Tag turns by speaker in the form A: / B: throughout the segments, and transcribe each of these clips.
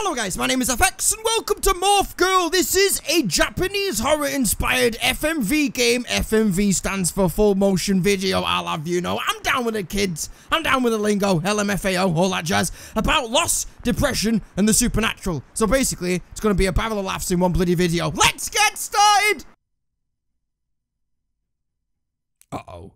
A: Hello guys, my name is FX and welcome to Morph Girl. This is a Japanese horror inspired FMV game. FMV stands for full motion video, I'll have you know. I'm down with the kids, I'm down with the lingo, LMFAO, all that jazz, about loss, depression and the supernatural. So basically, it's going to be a barrel of laughs in one bloody video. Let's get started! Uh-oh.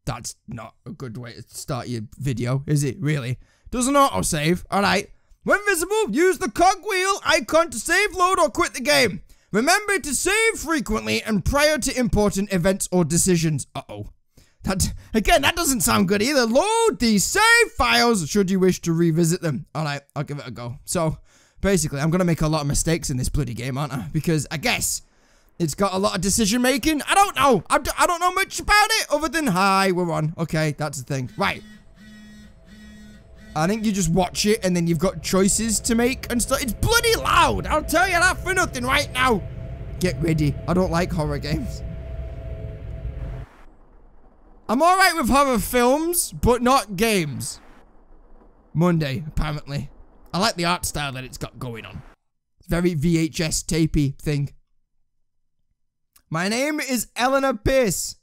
A: That's not a good way to start your video, is it? Really? Doesn't autosave. Alright. When visible, use the cogwheel icon to save, load, or quit the game. Remember to save frequently and prior to important events or decisions. Uh-oh. That doesn't sound good either. Load these save files should you wish to revisit them. Alright, I'll give it a go. So, basically, I'm gonna make a lot of mistakes in this bloody game, aren't I? Because, I guess, it's got a lot of decision making. I don't know. I don't know much about it other than, hi, we're on. Okay, that's the thing. Right. I think you just watch it and then you've got choices to make and stuff. It's bloody loud. I'll tell you that for nothing right now. Get ready. I don't like horror games. I'm alright with horror films, but not games. Monday, apparently. I like the art style that it's got going on. Very VHS tapey thing. My name is Eleanor Pierce.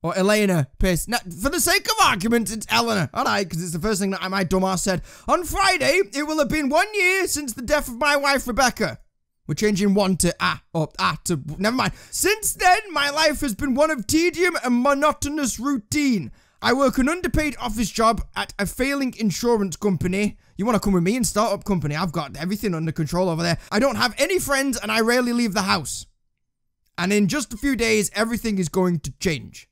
A: Or Elena Pierce. Now, for the sake of argument, it's Eleanor. Alright, because it's the first thing that my dumbass said. On Friday, it will have been 1 year since the death of my wife, Rebecca. We're changing one to to, never mind. Since then, my life has been one of tedium and monotonous routine. I work an underpaid office job at a failing insurance company. You want to come with me in startup company? I've got everything under control over there. I don't have any friends and I rarely leave the house. And in just a few days, everything is going to change.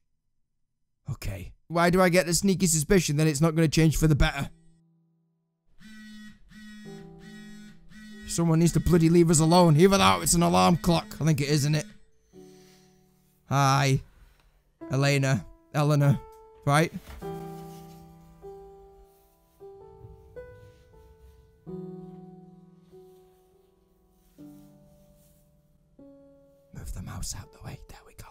A: Okay. Why do I get the sneaky suspicion that it's not going to change for the better? Someone needs to bloody leave us alone. Either that or it's an alarm clock. I think it is, isn't it? Hi. Elena. Eleanor. Right? Move the mouse out the way. There we go.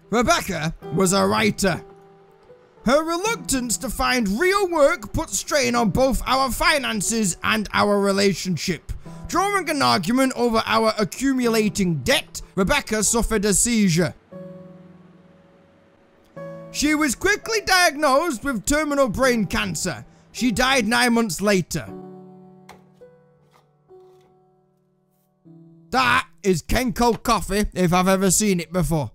A: Rebecca was a writer. Her reluctance to find real work put strain on both our finances and our relationship. During an argument over our accumulating debt, Rebecca suffered a seizure. She was quickly diagnosed with terminal brain cancer. She died 9 months later. That is Kenko coffee if I've ever seen it before.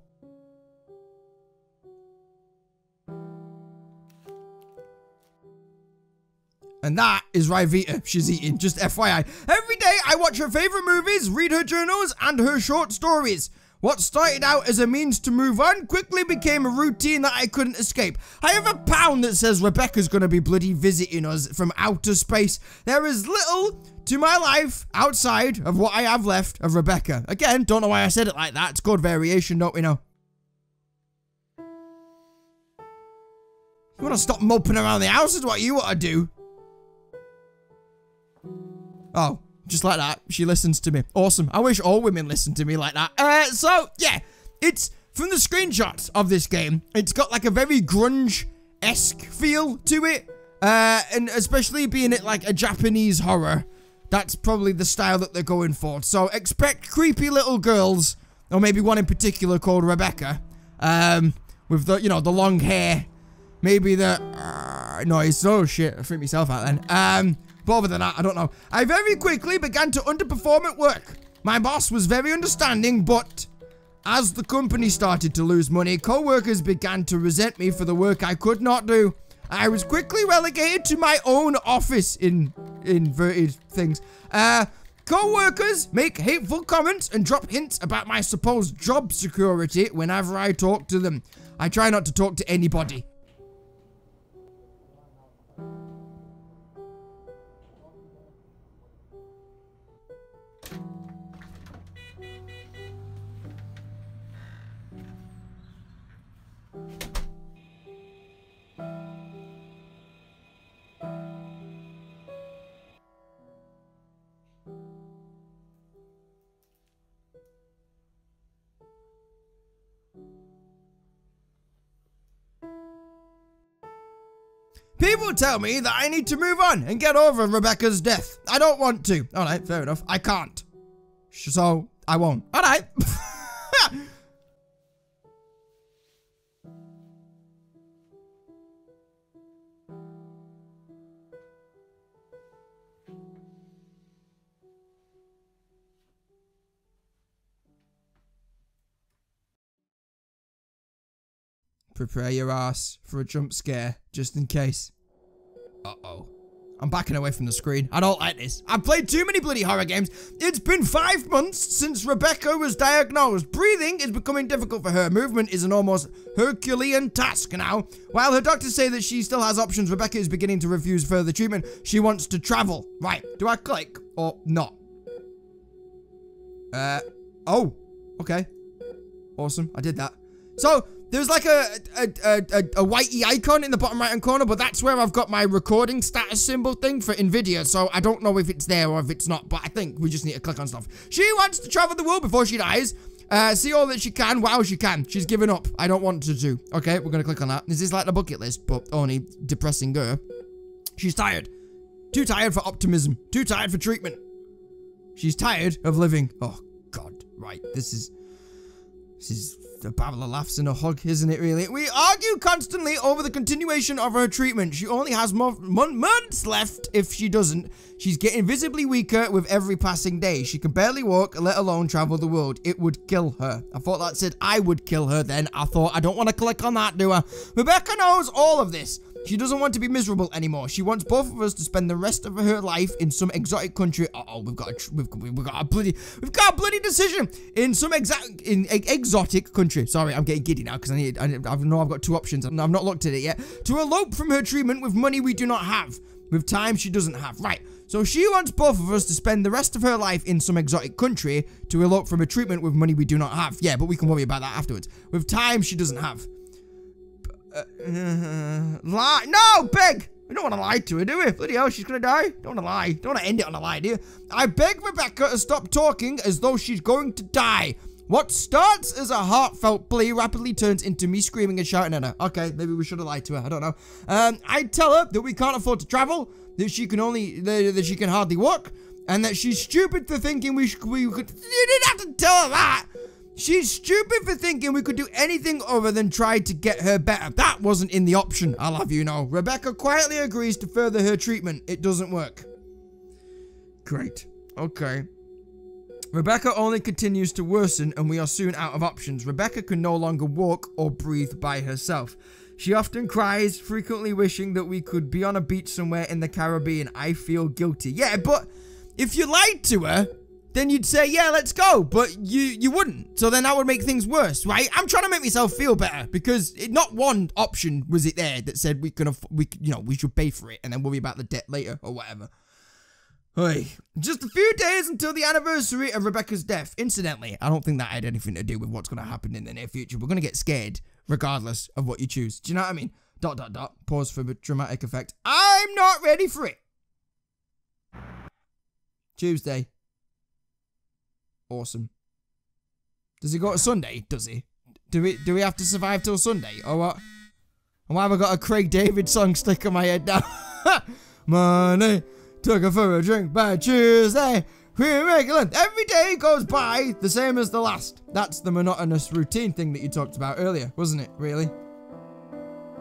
A: And that is Rivita she's eating, just FYI. Every day I watch her favorite movies, read her journals, and her short stories. What started out as a means to move on quickly became a routine that I couldn't escape. I have a pound that says Rebecca's gonna be bloody visiting us from outer space. There is little to my life outside of what I have left of Rebecca. Again, don't know why I said it like that. It's called variation, don't we know? You wanna stop moping around the house is what you wanna do. Oh, just like that. She listens to me. Awesome. I wish all women listened to me like that. So, yeah. It's, from the screenshots of this game, it's got like a very grunge-esque feel to it. And especially being it like a Japanese horror, that's probably the style that they're going for. So, expect creepy little girls, or maybe one in particular called Rebecca, with the, you know, the long hair. Maybe the, noise. Oh, shit. I freaked myself out then. But other than that, I don't know. I very quickly began to underperform at work. My boss was very understanding, but as the company started to lose money, co-workers began to resent me for the work I could not do. I was quickly relegated to my own office in inverted things. Co-workers make hateful comments and drop hints about my supposed job security whenever I talk to them. I try not to talk to anybody. will tell me that I need to move on and get over Rebecca's death. I don't want to. All right, fair enough. I can't. So, I won't. All right. Prepare your ass for a jump scare, just in case. Uh-oh. I'm backing away from the screen. I don't like this. I've played too many bloody horror games. It's been 5 months since Rebecca was diagnosed. Breathing is becoming difficult for her. Movement is an almost Herculean task now. While her doctors say that she still has options, Rebecca is beginning to refuse further treatment. She wants to travel. Right. Do I click or not? Oh. Okay. Awesome. I did that. So, there's like a whitey icon in the bottom right hand corner, but that's where I've got my recording status symbol thing for NVIDIA, so I don't know if it's there or if it's not, but I think we just need to click on stuff. She wants to travel the world before she dies, see all that she can while she can. She's given up. I don't want her to. Okay, we're gonna click on that. This is like the bucket list, but only depressing her. She's tired. Too tired for optimism. Too tired for treatment. She's tired of living. Oh, God. Right, this is a babble of laughs and a hug, isn't it, really? We argue constantly over the continuation of her treatment. She only has months left if she doesn't. She's getting visibly weaker with every passing day. She can barely walk, let alone travel the world. It would kill her. I thought that said I would kill her then. I thought, I don't want to click on that, do I? Rebecca knows all of this. She doesn't want to be miserable anymore. She wants both of us to spend the rest of her life in some exotic country. Uh-oh, we've got a bloody decision in some exotic country. Sorry, I'm getting giddy now because I know I've got 2 options. I've not looked at it yet. To elope from her treatment with money we do not have, with time she doesn't have. Right. So she wants both of us to spend the rest of her life in some exotic country to elope from her treatment with money we do not have. Yeah, but we can worry about that afterwards. With time she doesn't have. Lie. No, beg. We don't want to lie to her, do we? Bloody hell, she's gonna die. Don't want to lie. Don't want to end it on a lie, do you? I beg Rebecca to stop talking as though she's going to die. What starts as a heartfelt plea rapidly turns into me screaming and shouting at her. Okay, maybe we should have lied to her. I don't know. I tell her that we can't afford to travel, that she can hardly walk, and that she's stupid for thinking we could. You didn't have to tell her that. She's stupid for thinking we could do anything other than try to get her better. That wasn't in the option, I'll have you know. Rebecca quietly agrees to further her treatment. It doesn't work. Great. Okay. Rebecca only continues to worsen and we are soon out of options. Rebecca can no longer walk or breathe by herself. She often cries, frequently wishing that we could be on a beach somewhere in the Caribbean. I feel guilty. Yeah, but if you lied to her, then you'd say, yeah, let's go, but you wouldn't. So then that would make things worse, right? I'm trying to make myself feel better because not one option was it there that said we should pay for it and then worry about the debt later or whatever. Hey, just a few days until the anniversary of Rebecca's death. Incidentally, I don't think that had anything to do with what's going to happen in the near future. We're going to get scared regardless of what you choose. Do you know what I mean? ... Pause for dramatic effect. I'm not ready for it. Tuesday. Awesome. Does he go to Sunday? Does he? Do we have to survive till Sunday? Or what? And why have I got a Craig David song stuck in my head now? Money. Took her for a drink by Tuesday. We make it length. Every day goes by the same as the last. That's the monotonous routine thing that you talked about earlier, wasn't it? Really?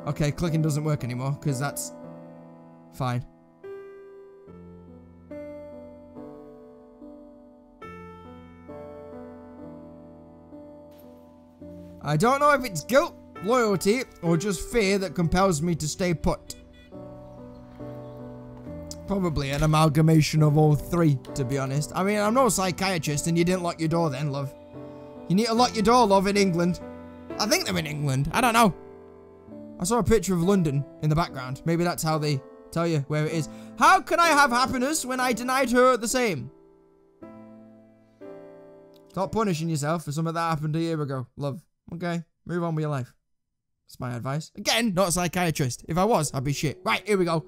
A: Okay, clicking doesn't work anymore because that's fine. I don't know if it's guilt, loyalty, or just fear that compels me to stay put. Probably an amalgamation of all 3, to be honest. I mean, I'm no psychiatrist, and you didn't lock your door then, love. You need to lock your door, love, in England. I think they're in England. I don't know. I saw a picture of London in the background. Maybe that's how they tell you where it is. How can I have happiness when I denied her the same? Stop punishing yourself for something that happened a year ago, love. Okay, move on with your life. That's my advice. Again, not a psychiatrist. If I was, I'd be shit. Right, here we go.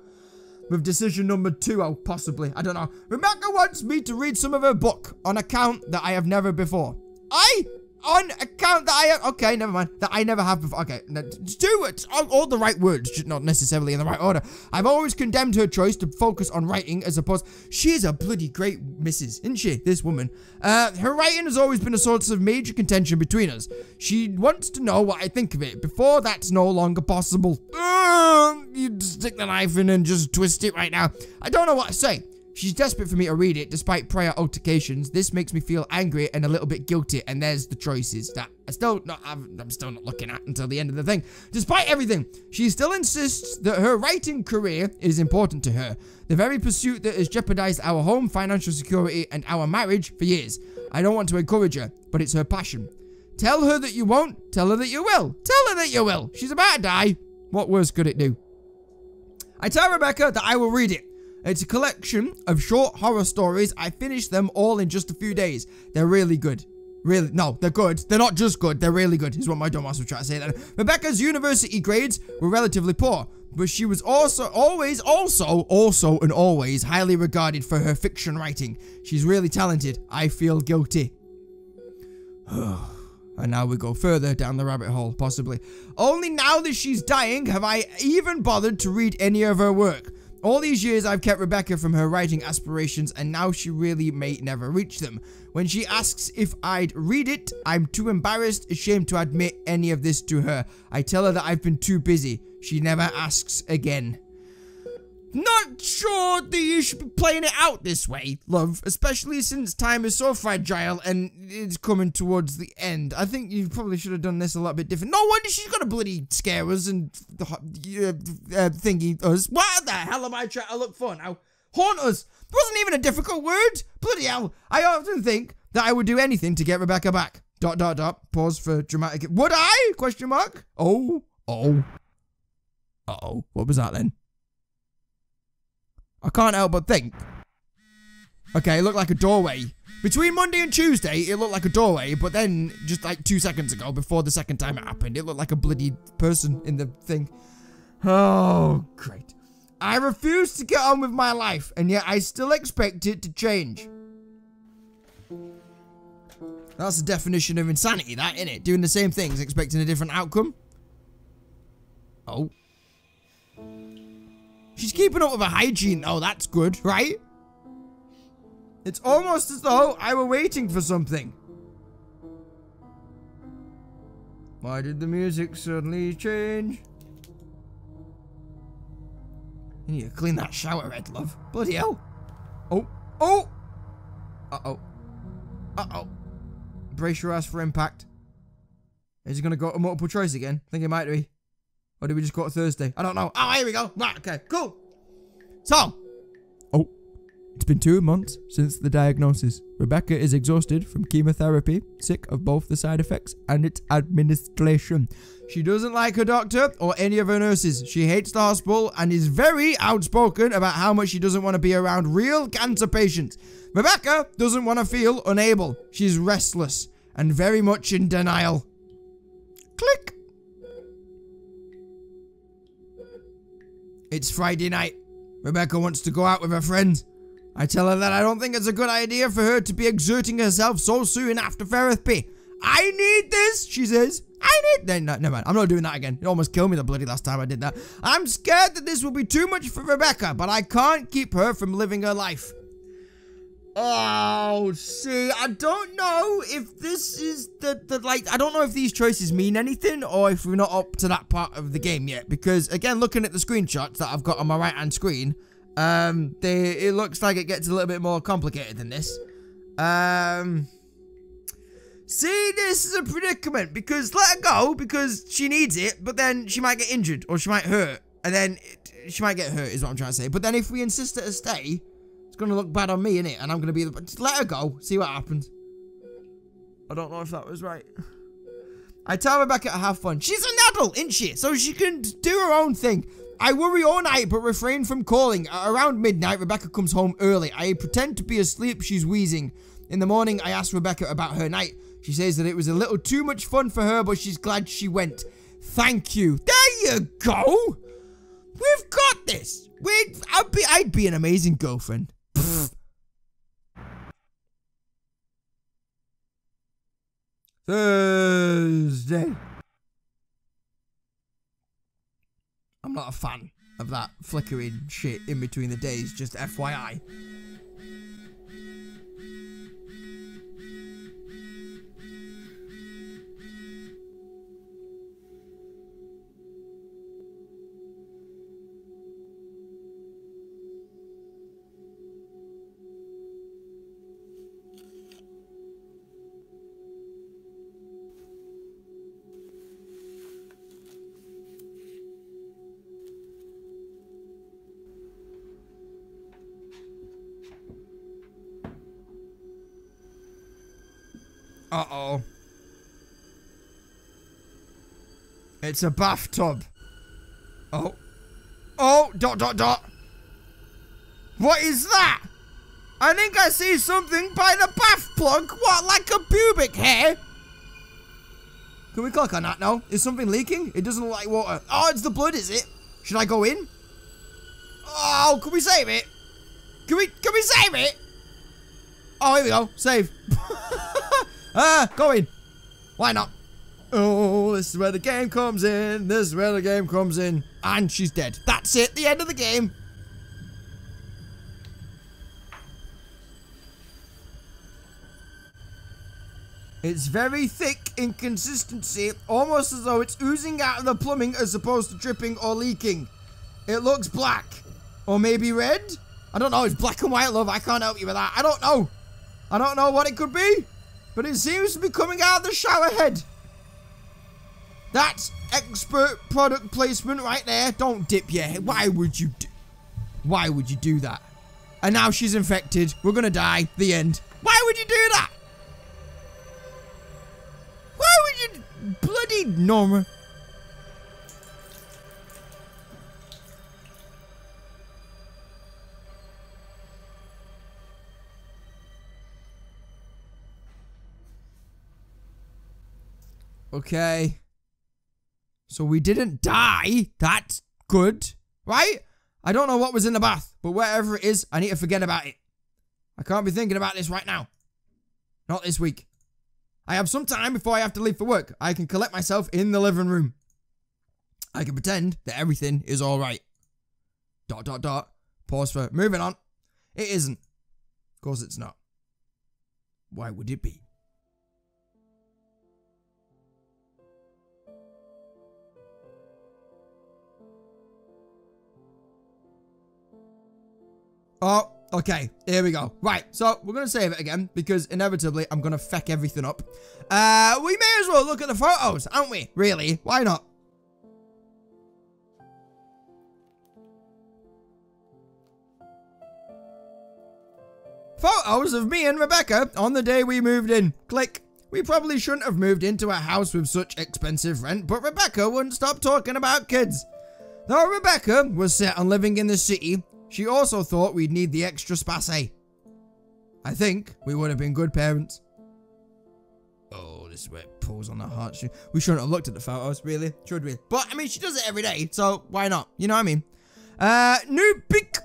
A: With decision number 2, oh, possibly. I don't know. Rebecca wants me to read some of her book on account that I have never before. I on account that I... Okay, never mind. That I never have before. Okay, no, do it. All the right words, just not necessarily in the right order. I've always condemned her choice to focus on writing as opposed... She's a bloody great missus, isn't she, this woman? Her writing has always been a source of major contention between us. She wants to know what I think of it. Before that's no longer possible. You stick the knife in and just twist it right now. I don't know what to say. She's desperate for me to read it, despite prior altercations. This makes me feel angry and a little bit guilty, and there's the choices that I'm still not looking at until the end of the thing. Despite everything, she still insists that her writing career is important to her. The very pursuit that has jeopardized our home, financial security, and our marriage for years. I don't want to encourage her, but it's her passion. Tell her that you won't. Tell her that you will. Tell her that you will. She's about to die. What worse could it do? I tell Rebecca that I will read it. It's a collection of short horror stories. I finished them all in just a few days. They're really good. Really, no, they're good. They're not just good, they're really good, is what my dumbass was trying to say then. Rebecca's university grades were relatively poor, but she was always highly regarded for her fiction writing. She's really talented. I feel guilty. And now we go further down the rabbit hole, possibly. Only now that she's dying have I even bothered to read any of her work. All these years I've kept Rebecca from her writing aspirations, and now she really may never reach them. When she asks if I'd read it, I'm too ashamed to admit any of this to her. I tell her that I've been too busy. She never asks again. Not sure that you should be playing it out this way, love, especially since time is so fragile and it's coming towards the end. I think you probably should have done this a lot bit different. No wonder she's gonna bloody scare us and thingy us. What the hell am I trying to look for now? Haunt us. It wasn't even a difficult word. Bloody hell. I often think that I would do anything to get Rebecca back. ... Pause for dramatic. Would I? Question mark. Oh. Uh-oh. What was that then? I can't help but think. Okay, it looked like a doorway. Between Monday and Tuesday, it looked like a doorway, but then, just like 2 seconds ago, before the second time it happened, it looked like a bloody person in the thing. Oh, great. I refuse to get on with my life, and yet I still expect it to change. That's the definition of insanity, that, innit? Doing the same things, expecting a different outcome. Oh. She's keeping up with her hygiene. Oh, that's good, right? It's almost as though I were waiting for something. Why did the music suddenly change? You need to clean that shower head, love. Bloody hell. Oh. Uh-oh. Brace your ass for impact. Is he going to go to multiple choice again? I think it might be. Or did we just go to Thursday? I don't know. Oh, here we go. Right, okay, cool. So. Oh. It's been 2 months since the diagnosis. Rebecca is exhausted from chemotherapy, sick of both the side effects and its administration. She doesn't like her doctor or any of her nurses. She hates the hospital and is very outspoken about how much she doesn't want to be around real cancer patients. Rebecca doesn't want to feel unable. She's restless and very much in denial. Click. It's Friday night. Rebecca wants to go out with her friends. I tell her that I don't think it's a good idea for her to be exerting herself so soon after therapy. I need this, she says. No, never mind. I'm not doing that again. It almost killed me the bloody last time I did that. I'm scared that this will be too much for Rebecca, but I can't keep her from living her life. Oh, see, I don't know if this is I don't know if these choices mean anything or if we're not up to that part of the game yet. Because, again, looking at the screenshots that I've got on my right-hand screen, it looks like it gets a little bit more complicated than this. See, this is a predicament because let her go because she needs it, but then she might get injured or she might hurt. And then she might get hurt is what I'm trying to say. But then if we insist her to stay, it's going to look bad on me, innit? And I'm going to be just let her go. See what happens. I don't know if that was right. I tell Rebecca to have fun. She's an adult, isn't she? So she can do her own thing. I worry all night, but refrain from calling. Around midnight, Rebecca comes home early. I pretend to be asleep. She's wheezing. In the morning, I ask Rebecca about her night. She says that it was a little too much fun for her, but she's glad she went. Thank you. There you go. We've got this. I'd be an amazing girlfriend. Thursday. I'm not a fan of that flickering shit in between the days, just FYI. Uh-oh. It's a bathtub. Oh. Oh, ... What is that? I think I see something by the bath plug. What, like a pubic hair? Can we click on that now? Is something leaking? It doesn't look like water. Oh, it's the blood, is it? Should I go in? Oh, can we save it? Can we save it? Oh, here we go. Save. Go in. Why not? Oh, this is where the game comes in. This is where the game comes in. And she's dead. That's it. The end of the game. It's very thick in consistency, almost as though it's oozing out of the plumbing as opposed to dripping or leaking. It looks black. Or maybe red? I don't know. It's black and white, love. I can't help you with that. I don't know. I don't know what it could be. But it seems to be coming out of the shower head. That's expert product placement right there. Don't dip your head. Why would you do that? And now she's infected. We're gonna die. The end. Why would you do that? Why would you... Bloody Norma. Okay. So we didn't die. That's good. Right? I don't know what was in the bath, but whatever it is, I need to forget about it. I can't be thinking about this right now. Not this week. I have some time before I have to leave for work. I can collect myself in the living room. I can pretend that everything is alright. ... Pause for moving on. It isn't. Of course it's not. Why would it be? Oh, okay. Here we go. Right, so we're going to save it again because inevitably I'm going to feck everything up. We may as well look at the photos, aren't we? Really? Why not? Photos of me and Rebecca on the day we moved in. Click. We probably shouldn't have moved into a house with such expensive rent, but Rebecca wouldn't stop talking about kids. Though Rebecca was set on living in the city, she also thought we'd need the extra space. I think we would have been good parents. Oh, this is where it pulls on the heart. We shouldn't have looked at the photos, really, should we? But, I mean, she does it every day, so why not? You know what I mean? New pic.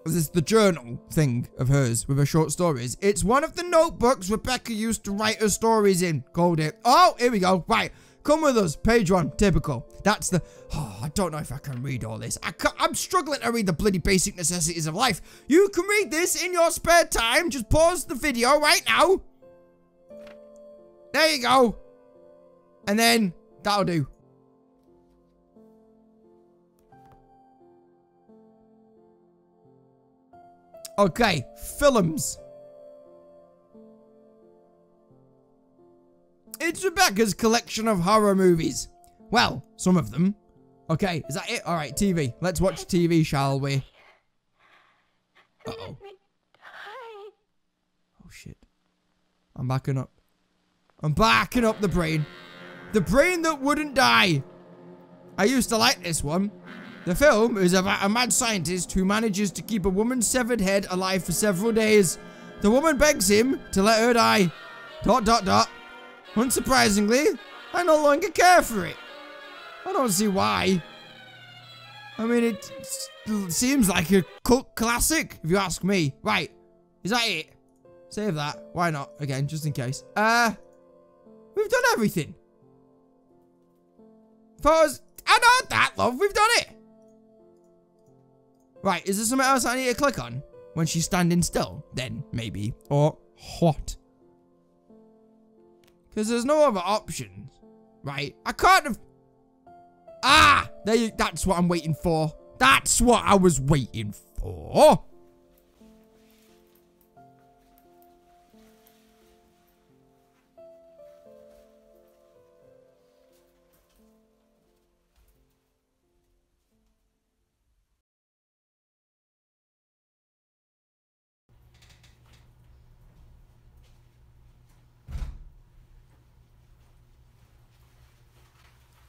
A: This is the journal thing of hers with her short stories. It's one of the notebooks Rebecca used to write her stories in. Called it. Oh, here we go. Right. Come with us. Page 1. Typical. That's the... Oh, I don't know if I can read all this. I'm struggling to read the bloody basic necessities of life. You can read this in your spare time. Just pause the video right now. There you go. And then, that'll do. Okay. Films. It's Rebecca's collection of horror movies. Well, some of them. Okay, is that it? Alright, TV. Let's watch TV, shall we? Uh-oh. Oh, shit. I'm backing up. I'm backing up the brain. The brain that wouldn't die. I used to like this one. The film is about a mad scientist who manages to keep a woman's severed head alive for several days. The woman begs him to let her die. ... Unsurprisingly, I no longer care for it. I don't see why. I mean, it seems like a cult classic, if you ask me. Right, Is that it? Save that. Why not? Again, just in case. We've done everything. Photos. I know that, love. We've done it. Right, is there something else I need to click on? When she's standing still? Then, maybe. Or what? Because there's no other options. Right? I can't have... Ah! That's what I'm waiting for. That's what I was waiting for.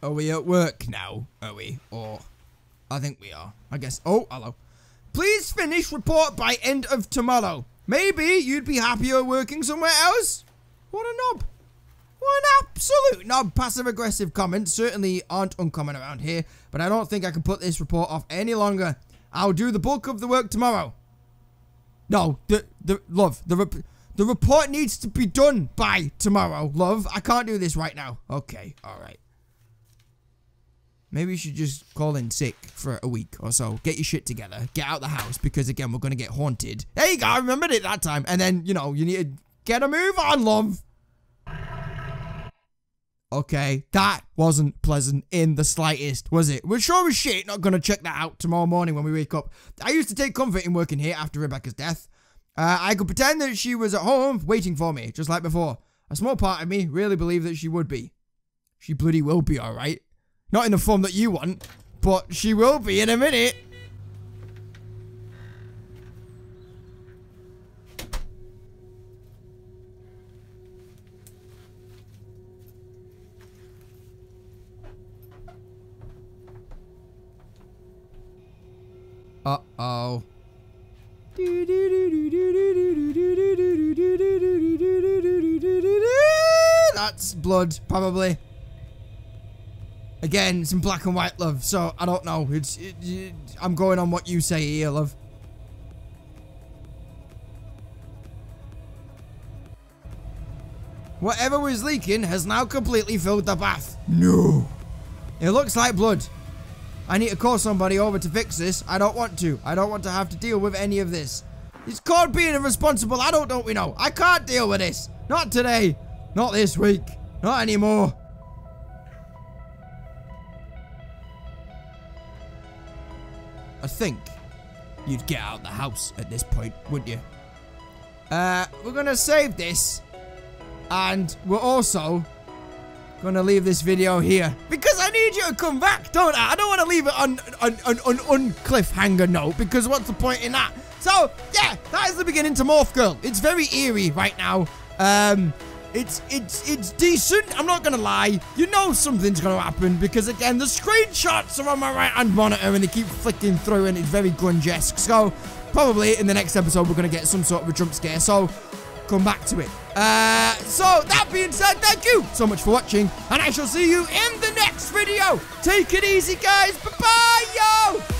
A: Are we at work now? Are we? Or... I think we are. I guess. Oh, hello. Please finish report by end of tomorrow. Maybe you'd be happier working somewhere else? What a knob. What an absolute knob. Passive-aggressive comments certainly aren't uncommon around here, but I don't think I can put this report off any longer. I'll do the bulk of the work tomorrow. No, love, the report needs to be done by tomorrow, love. I can't do this right now. Okay, alright. Maybe you should just call in sick for a week or so. Get your shit together. Get out the house because, again, we're going to get haunted. There you go. I remembered it that time. And then, you know, you need to get a move on, love. Okay. That wasn't pleasant in the slightest, was it? We're sure as shit not going to check that out tomorrow morning when we wake up. I used to take comfort in working here after Rebecca's death. I could pretend that she was at home waiting for me, just like before. A small part of me really believed that she would be. She bloody will be, alright. Not in the form that you want, but she will be in a minute. Uh-oh. That's blood, probably. Again, it's in black and white, love, so I don't know. I'm going on what you say here, love. Whatever was leaking has now completely filled the bath. No. It looks like blood. I need to call somebody over to fix this. I don't want to. I don't want to have to deal with any of this. It's called being a responsible adult, don't we know? I can't deal with this. Not today. Not this week. Not anymore. I think you'd get out of the house at this point, wouldn't you? We're gonna save this. And we're also gonna leave this video here. Because I need you to come back, don't I? I don't want to leave it on cliffhanger note, because what's the point in that? So, yeah, that is the beginning to Morph Girl. It's very eerie right now. It's decent, I'm not gonna lie. You know something's gonna happen because, again, the screenshots are on my right-hand monitor and they keep flicking through and it's very grunge-esque. So, probably in the next episode we're gonna get some sort of a jump scare, so come back to it. So, that being said, thank you so much for watching and I shall see you in the next video. Take it easy, guys. Bye-bye, yo!